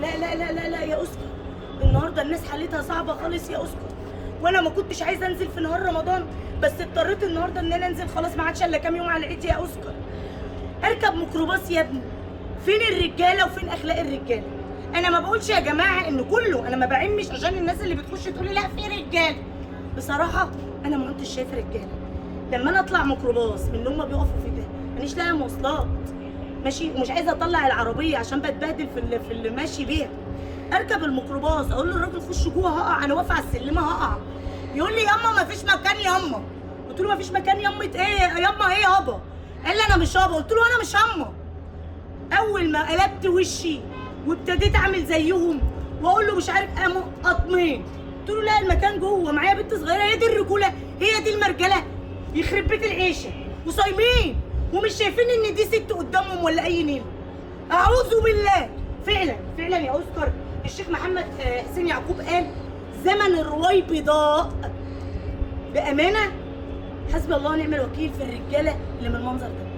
لا لا لا لا لا يا اسكر، النهارده الناس حالتها صعبه خالص يا اسكر، وانا ما كنتش عايزه انزل في نهار رمضان، بس اضطريت النهارده ان انا انزل، خلاص ما عادش الا كام يوم على العيد يا اسكر. اركب ميكروباص يا ابني، فين الرجاله وفين اخلاق الرجاله؟ انا ما بقولش يا جماعه ان كله، انا ما بعمش عشان الناس اللي بتخش تقول لي لا في رجاله. بصراحه انا ما كنتش شايفه رجاله. لما انا اطلع ميكروباص من اللي هم بيقفوا في ده، مانيش لاقيه مواصلات ماشي، ومش عايزه اطلع العربيه عشان بتبهدل في اللي ماشي بيها. اركب الميكروباص اقول للراجل خش جوه هقع، انا واقفه على السلمه هقع. يقول لي ياما ما فيش مكان ياما. قلت له ما فيش مكان يامة ايه؟ ياما ايه يابا؟ قال لي انا مش يابا. قلت له انا مش ياما. اول ما قلبت وشي وابتديت اعمل زيهم واقول له مش عارف قطمين، قلت له لا المكان جوه، معايا بنت صغيره، هي دي الرجوله؟ هي دي المرجله؟ يخرب بيت العيشه، وصايمين ومش شايفين ان دي ست قدامهم ولا اي نيل. اعوذ بالله. فعلا فعلا يا اوسكار، الشيخ محمد حسين يعقوب قال زمن الرويبضاء. بامانه حسبي الله ونعم الوكيل في الرجاله اللي من المنظر ده.